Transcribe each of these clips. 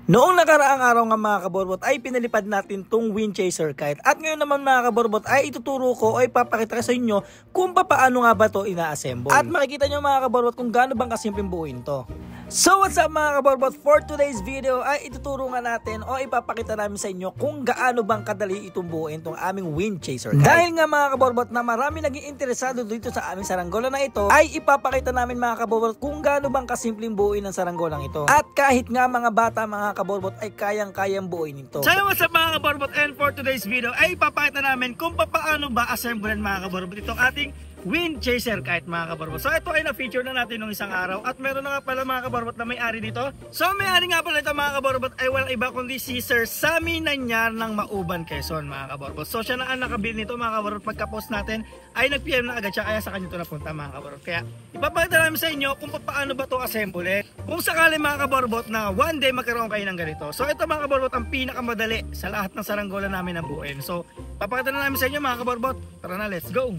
Noong nakaraang araw nga mga kaborbot ay pinalipad natin tong wind chaser kite. At ngayon naman mga kaborbot ay ituturo ko o ipapakita ko sa inyo kung paano nga ba to ina-assemble. At makikita nyo mga kaborbot kung gaano bang kasimpleng buuin to. So what's up mga kaborbot, for today's video ay ituturo nga natin o ipapakita namin sa inyo kung gaano bang kadali itong buuin tong aming wind chaser kite. Dahil nga mga kaborbot na marami naging interesado dito sa aming saranggola na ito, ay ipapakita namin mga kaborbot kung gaano bang kasimpleng buuin ng saranggolang ito. At kahit nga mga bata mga kaborbot ay kayang-kayang buuin ito. So what's up mga kaborbot, and for today's video ay ipapakita namin kung paano ba assemblean mga kaborbot itong ating wind chaser kite mga kaborbot. So ito ay na-feature na natin nung isang araw at meron na nga pala mga kaborbot na may-ari dito. So may-ari nga pala ito mga kaborbot ay walang iba kundi si Sir Sammy Nanyar ng Mauban, Quezon mga kaborbot. So siya na ang nakabili nito mga kaborbot. Pagka-post natin ay nag-PM na agad siya, kaya sa kanya ito napunta mga kaborbot. Kaya ipapakita namin sa inyo kung paano ba ito assemble. Kung sakali mga kaborbot na one day magkaroon kayo ng ganito. So ito mga kaborbot ang pinakamadali sa lahat ng saranggola namin na buuin. So papakita na namin sa inyo mga kaborbot. Tara na, let's go!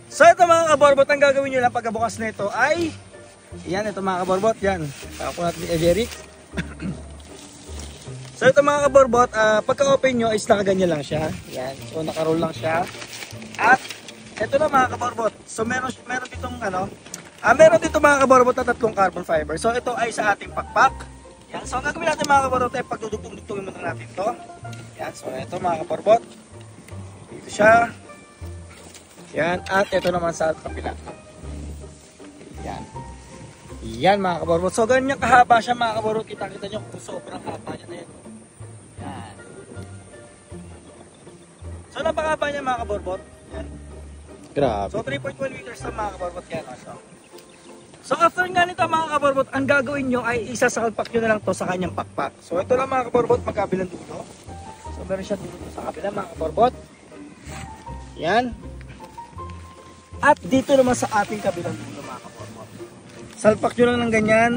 So ito mga kaborbot, ang gagawin nyo lang pagkabukas na ito ay yan, ito mga kaborbot, yan. Ako natin ni Eric. So ito mga kaborbot, pagka-open nyo is nakaganyan lang siya. Yan, so nakaroll lang siya. At ito na mga kaborbot, so meron ditong meron dito mga kaborbot na tatlong carbon fiber. So ito ay sa ating pakpak. Yan, so ang gagawin natin mga kaborbot ay pagdudugtong-dugtongin muna natin to. Yan, so ito mga kaborbot, dito siya. Yan, at ito naman sa kapila. Yan. Yan mga kaborbot. So ganyan kahaba siya mga kaborbot. Kita-kita nyo kung sobrang haba niya na yan. Yan. So napakahaba niya mga kaborbot. Yan. Grabe. So 3.1 meters na mga kaborbot yan. So after nga nito mga kaborbot, ang gagawin nyo ay isasalpak nyo na lang to sa kanyang pakpak. So ito lang mga kaborbot, magkabilang dulo. So meron siya dulo sa kabila mga kaborbot. Yan. At dito naman sa ating kabilang dulo mga kaborbot. Salpak nyo lang ng ganyan.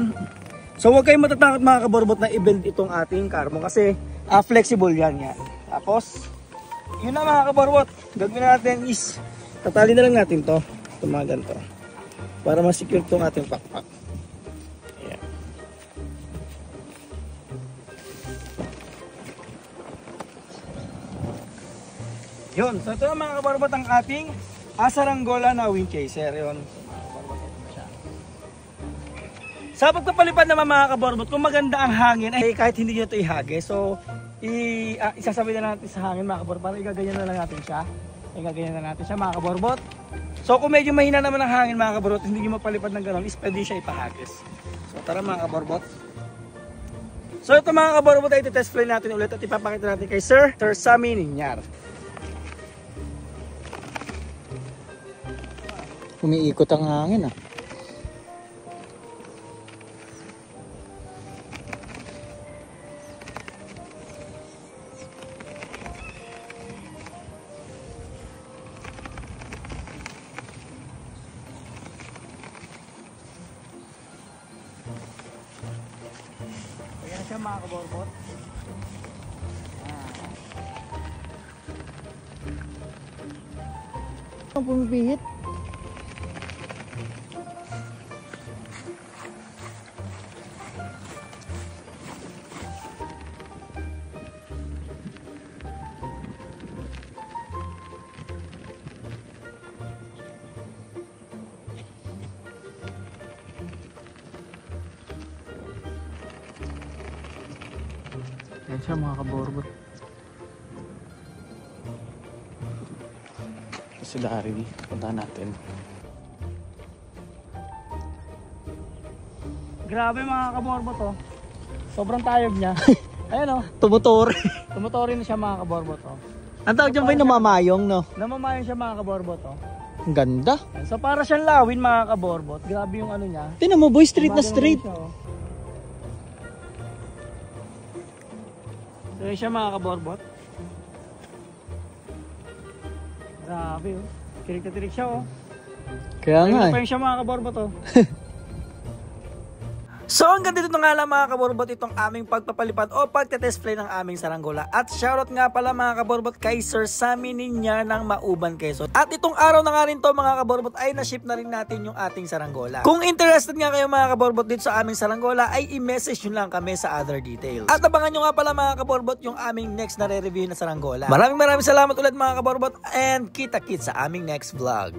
So huwag kayong matatakot mga kaborbot na i-bend itong ating carbon kasi flexible yan. Tapos, yun na mga kaborbot. Gagawin natin is, tatali na lang natin to. Ito mga ganito. Para ma-secure itong ating pakpak. Ayan. Yun. So ito na mga kaborbot ang ating saranggola na wind chaser. Yun. Sa pagpapalipad naman mga kaborbot, kung maganda ang hangin ay kahit hindi nyo ito ihagis, so isasabay na natin sa hangin mga kaborbot. Parang igaganyan na lang natin siya. Igaganyan na natin siya mga kaborbot. So kung medyo mahina naman ang hangin mga kaborbot, hindi nyo mapalipad ng gano'n, is pwede siya ipahagis. So tara mga kaborbot. So ito mga kaborbot ay test fly natin ulit at ipapakita natin kay Sir Sammy Nanyar. Umiikot ang hangin ah. Ayan siya mga kaborbot. Ang pumipihit. Yan siya mga kaborbot. Si Dari, punta natin. Grabe mga kaborbot oh. Sobrang tayog niya. Ayan oh. Tumutor. Tumutorin na siya mga kaborbot oh. Ang tawag dyan ba yung namamayong no? Namamayon siya mga kaborbot oh. Ang ganda. So para siyang lawin mga kaborbot. Grabe yung ano niya. Tinan mo boy, straight na straight. Siya, oh. So yun siya mga kaborbot. Grabe oh. Tirik na tirik siya oh. Kaya nga eh. Siya mga kaborbot oh. So So hanggang dito na nga lang mga kaborbot itong aming pagpapalipad o pagtetest play ng aming saranggola. At shoutout nga pala mga kaborbot kay Sir Sammy Ninya ng Mauban, Quezon. At itong araw na nga rin to mga kaborbot ay na-ship na rin natin yung ating saranggola. Kung interested nga kayo mga kaborbot dito sa aming saranggola ay i-message nyo lang kami sa other details. At abangan nyo nga pala mga kaborbot yung aming next na re-review na saranggola. Maraming salamat ulit mga kaborbot and kita-kits sa aming next vlog.